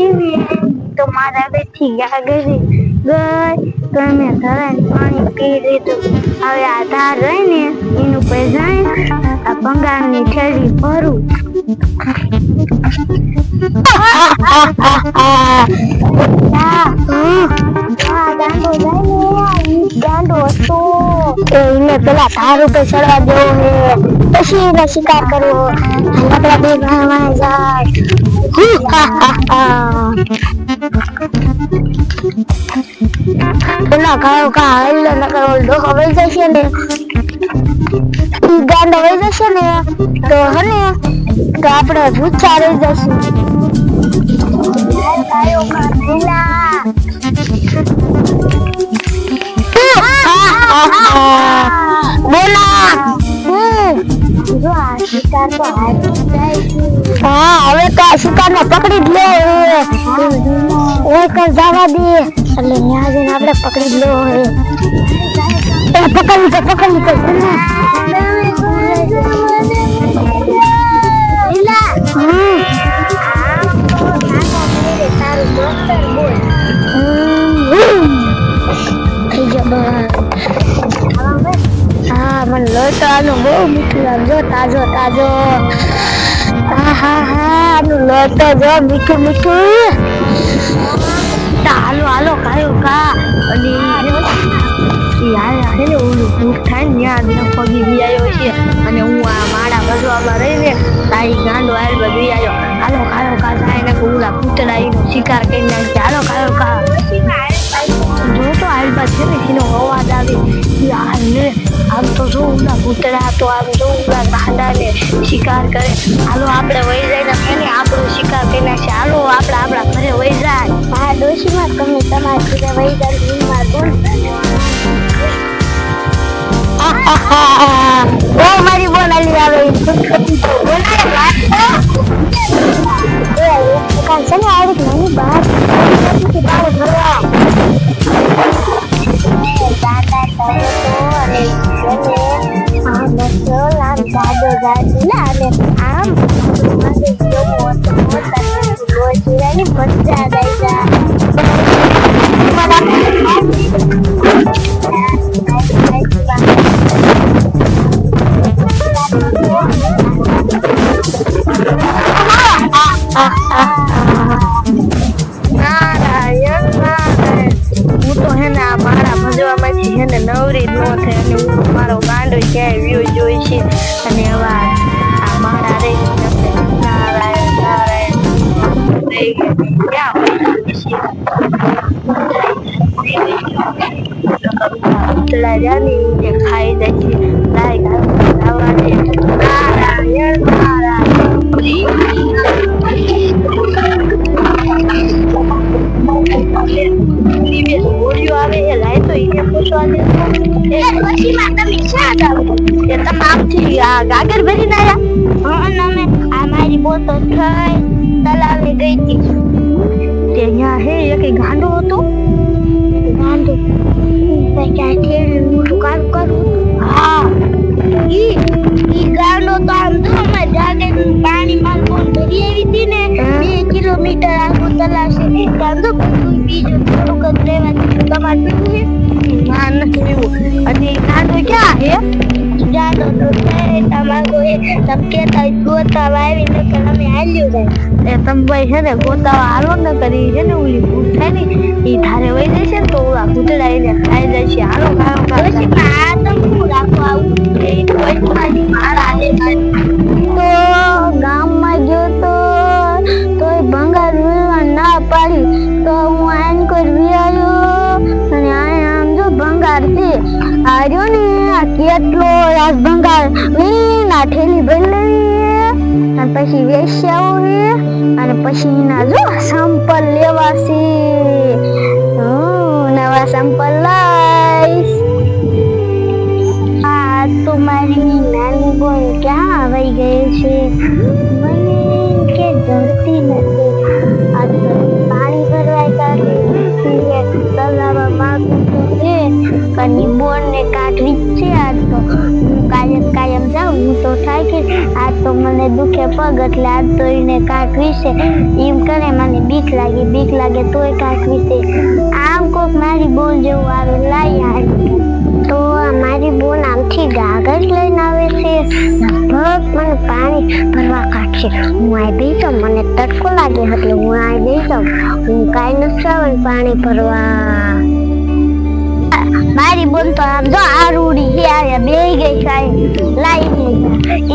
હતી ને તો મારા બેઠી ગાગરી ગઈ તો મેં ધરાઈને પાણી પી લીધું. હવે આ ધાર રહી ને એનું પર જાય આ ભંગારની થેલી ભરું. એને પેલા ધાર ઉપર ચડવા દેવો હે પછી એને શિકાર કરવો. આપડા બે ભાઈ જાય પેલા ગાયો કા હાલ નકર ઓલડો હવે જશે ને ગાંડો વહી જશે ને તો હને તો આપણે ભૂચા રહી જશું. ગાયો કા પેલા બોલા જો આ શિકાર તો હારી જાય છે. હવે તો આ શિકાર ને પકડી જ લે ઓય કર જવા દે એટલે ન્યા જઈને આપણે પકડી જ લો હે. પકડી તો મને લોટાનું બહુ મીઠું લાગજો તાજો તાજો. આનું લોટો જો મીઠું મીઠું. હાલો હાલો કાયો કા અને ઓલું ભૂખ થાય ને ત્યાં પગી બી આવ્યો છે અને હું આ માળા ભજવામાં રહીને તારી ગાંડો હાલ બધી આવ્યો. હાલો કાયો કા જાય ને ઓલા પૂતળા એનો શિકાર કરી નાખે. હાલો કાયો કા જો તો હાલબા છે ને એનો અવાજ આવે હાલને આમ તો જો ઓલા પૂતળા તો આમ જો ઓલા ગાંડાને શિકાર કરે. હાલો આપણે વહી જાય ને એને આપણો શિકાર કરી નાખશે. હાલો આપણે આપણા ઘરે વહી જાય. હા ડોશીમાં તમે તમારા ઘરે વહી જાય. ઓ મારી બોન આલી આવે કાંસને આવડે નાની બહાર ભરવા દાદા તો અને આમ તો લામ દાદો દાદીલા અને આમ માથે જો મોટો રોજીરાની મજા આવી જાય. હું તો હે ને આ મારા ભજવામાંથી હે ને નવરી ન થાય અને હું મારો ગાંડો ક્યાંય વ્યૂ જોઈ છે અને હવે આ મારા રે ખાઈ જાય છે. આવે એ લાય તો એને પૂછવા દે પછી માં તમે શા જાવ એ તમામથી આ ગાગર ભરીને આયા. અમે આ મારી બોતો થઈ તલાવે ગઈ હતી તે અહીંયા હે એક ગાંડો હતો. ગાંડો ક્યાં થેલી મોટું કામ કરું. હા ઈ ગાંડો તો આમ તો અમે જાગે પાણી માં કોણ ભરી આવી હતી ને 2 કિલોમીટર આગળ તલાશે ગાંડો બીજું થોડુંક જ રહેવાનું તમારે પીવું છે ના નથી પીવું. અને ગાંડો ક્યાં હે ગાંડો તો તમારો એ તમે કેતા ગોતાવા આવી ને કે અમે હાલ્યું જાય એ તમે ભાઈ છે ને ગોતાવા હાલો ન કરી છે ને ઓલી ભૂખ થાય ને એ ધારે વહી જશે ને તો ઓલા ભૂતડા એને ખાઈ જાય છે. હાલો ખાઓ પછી આ તો હું રાખો આવું મારા તો ગામમાં ગયો તો ભંગાર વિલવા ના પાડી તો હું આને કોઈ વિયાયો અને આમ જો ભંગાર છે આર્યો ને આ કેટલો રાસ ભંગાર ના ઠેલી ભરી લેવી અને પછી વેચ્યા હે અને પછી એના જો સંપલ લેવા છે. નવા સંપલ લાઈશ. આ તો મારી નાની બોન ક્યાં આવી ગઈ છે મને કે જડતી નથી. આ તો પાણી ભરવાય કાઢી તલાવમાં માગતું છે કની બોન ને કાઢવી જ છે. આ તો હું કાયમ જાઉં હું તો થાય કે આજ તો મને દુખે પગ એટલે આજ તો એને કાંઈક વિશે એમ કરે મને બીક લાગે તોય કાંઈક વિશે આમ કોક મારી બોન જેવું આવે લાઈ આવી તો મારી બોન આમથી ગાગર લઈને આવે છે લગભગ મને પાણી ભરવા કાઢશે હું આ બેસી જાઉં મને તડકો લાગે એટલે હું આ બેસી જાઉં હું કાંઈ નથી આવે પાણી ભરવા મારી બોન તો આમ જો આરૂડી છે આવ્યા બે ગઈ સાહેબ લાઈ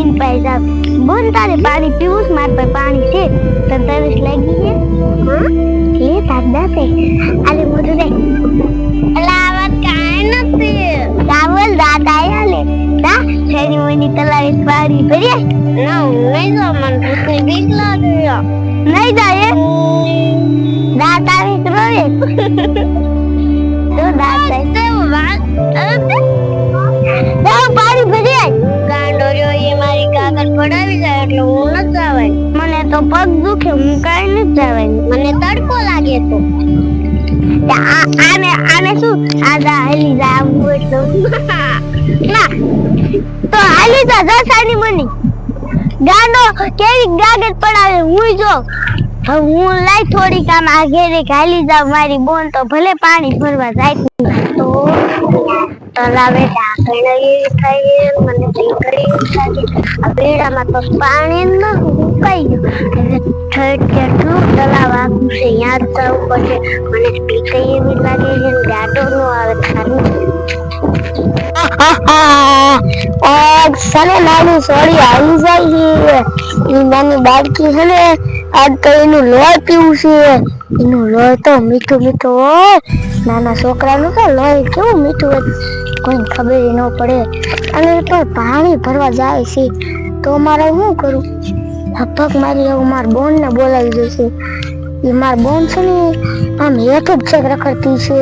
ઇન પૈસા બોન તારે પાણી પીવું છે મારે પાસે પાણી છે તને તરસ લાગી છે હા લે દાદા તે આલે મોઢું દે અલા વાત કાંઈ નથી ચાવલ દાંત આયા લે તા શેરી મની તલાવે પાણી ભરી ના નહીં જો મને ભૂતની બીક લાગે નહીં જાય દાંત આવી તો રોવે તો દાંત આય પાણી ભરી ગાંડો રહ્યો એ મારી કાગળ પડાવી જાય એટલે હું ન જવાય મને તો પગ દુખે હું કાંઈ ન જવાય મને તડકો લાગે તો આને શું આજા હાલી જા આવું એટલે ના તો હાલી જા જસાની મની ગાંડો કેવી ગાગર પડાવે હું જો હું લાઈ થોડી કામ આ ઘેરે હાલી જાવ મારી બોન તો ભલે પાણી ભરવા જાય તો તલાવે ઢાંકણ એવી થાય મને ભીકરી લાગે આ બેડામાં તો પાણી ન સુકાઈ ગયું ઠેઠ કેટલું તલાવ આખું છે યાદ જવું પડશે મને ભીકરી એવી લાગે છે ગાડો નો આવે ખાલી સને નાની સોળી આવી જાય છે એ નાની બાળકી છે ને આજ તો એનું લોહી પીવું છે એનું લોહી તો મીઠું હોય નાના છોકરાનું તો લોહી કેવું મીઠું હોય કોઈ ખબર ન પડે અને તો પાણી ભરવા જાય છે તો મારે શું કરું લગભગ મારી એવું મારા બોન ને બોલાવી જશે એ મારી બોન છે ને આમ હેઠે જ ચેક રખડતી છે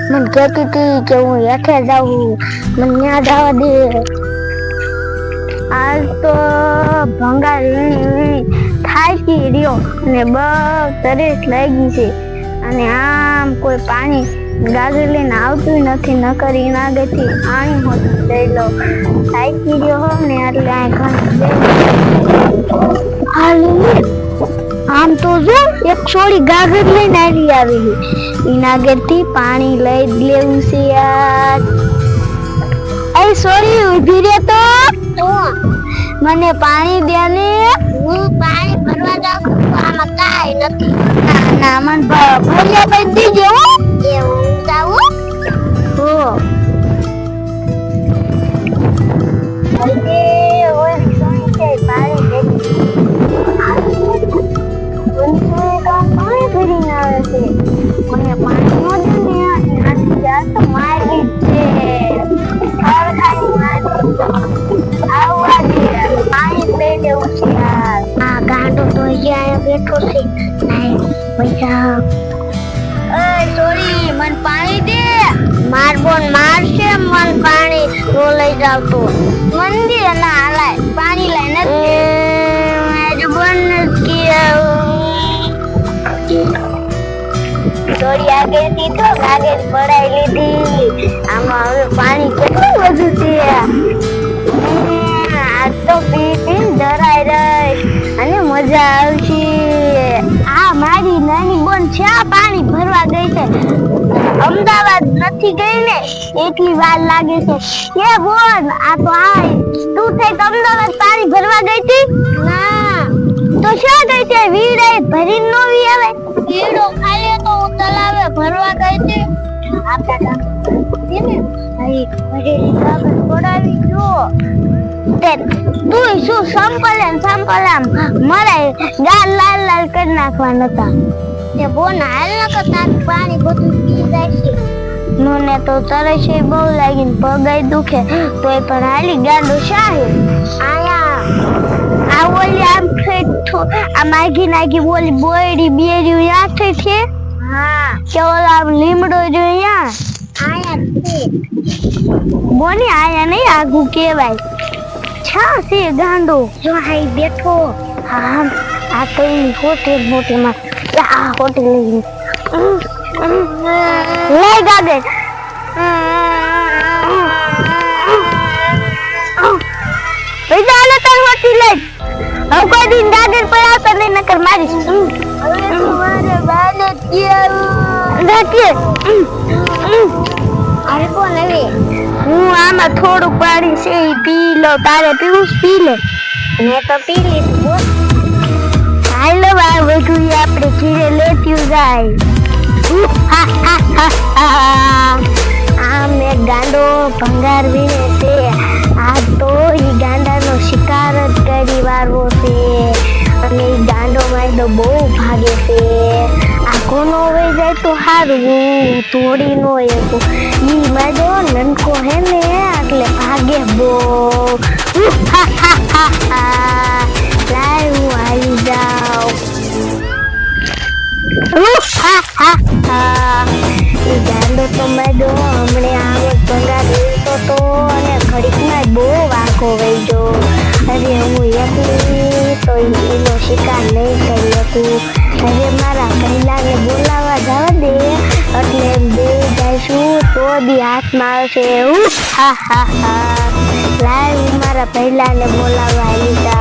મને કહેતી હતી કે હું હેઠે જાઉં મને ત્યાં જવા દે આજ તો ભંગાર થાકી રહ્યો અને બહુ તરસ લાગી છે અને આમ કોઈ પાણી ગાગર લઈને આવતું નથી ન કરી આગળથી પાણી હોતું જઈ લો થાકી રહ્યો હો ને એટલે આ ઘણી આમ તો જો એક છોડી ગાગર લઈને આવેલી એના આગળથી પાણી લઈ લેવું છે યાર એ છોડી ઉભી રે તો મને પાણી દે ને હું પાણી ભરવા જાઉં આમાં કાંઈ નથી ના મને ભર્યા પછી દીજે હો એવું જાવું હો અરે ઓય સોની કે પાણી દે પાણી ભરીને આવે છે મને પાણી નો દે ને આથી જા તો મારી છે હવે ખાલી મારી આવા દે પાણી પી દેવું છે યાર આ ગાંડો તો અહીંયા બેઠો છે નહીં પૈસા એ સોરી મન પાણી દે માર બોન મારશે મન પાણી નો લઈ જાવ તો મંદિર ના હાલાય પાણી લઈને મારી બોન કે થોડી આગળથી તો ગાગર પડાઈ લીધી આમાં હવે પાણી કેટલું વધુ છે આ તો પી ધરાઈ રહી અને મજા આવશે આ મારી નાની બોન છે પાણી ભરવા ગઈ છે અમદાવાદ નથી ગઈ ને એટલી વાર લાગે છે કે બોન આ તો આ તું થઈ અમદાવાદ પાણી ભરવા ગઈ હતી ના તો શું ગઈ છે વીડે ભરી નો વી આવે વીડો ખાલી તો હું તલાવે ભરવા ગઈ હતી આપડા ને ભાઈ ભરેલી કાગળ પડાવી જો તે તું શું સંપલ આમ મરાય ગાલ લાલ કરી નાખવા નતા તે બોન હાલ ન કરતા પાણી બધું પી જાય છે મને તો તરસ બહુ લાગી ને પગાઈ દુખે તોય પણ હાલી ગાંડો શાહે આયા આ ઓલી આમ આ માગી નાગી ઓલી બોયડી બેરી યાદ છે હા કે ઓલા આમ લીમડો જો અહીંયા આયા છે બોની આયા નહીં આગુ કેવાય છા છે ગાંડો જો હાઈ બેઠો હા આ તો એની હોટેલ મોટીમાં આ હોટેલ લઈ ગાગે પૈસા આલે પાછી લઈશ. હવે કોઈ દિન ગાગર પર આવતા નહીં નકર મારીશ. હવે તમારે બાને કેવું રાખીએ. અરે કોણ હવે હું આમાં થોડું પાણી છે ઈ પી લો. તારે પીવું પી લે. મેં તો પી લીધું બોલ. હાલો આ બધું આપણે ઘીરે લેતું જાય. આ મેં ગાંડો ભંગાર વીણે છે. આ તો ઈ ગાંડાનો શિકાર જ કરી વારવો છે અને ઈ ગાંડો માયડો બહુ ભાગે છે. આ કોનો વહી જાય તો સારું થોડી નો ઈ માયડો નનકો હે ને એટલે ભાગે બહુ. લાય હું આવી જાઉં. એ ગાંડો તો માયડો હમણે આવે ભંગાર વીણતો તો અને ઘડીકમાં બહુ વાઘો વહી ગયો. અરે હું એકલી તો એનો શિકાર નહીં કરી શકું. હવે મારા પહેલાને બોલાવવા જવા દે એટલે બે જઈશું તો દી હાથમાં આવશે. લાય હું મારા પહેલાને બોલાવવા આવી જાઉં.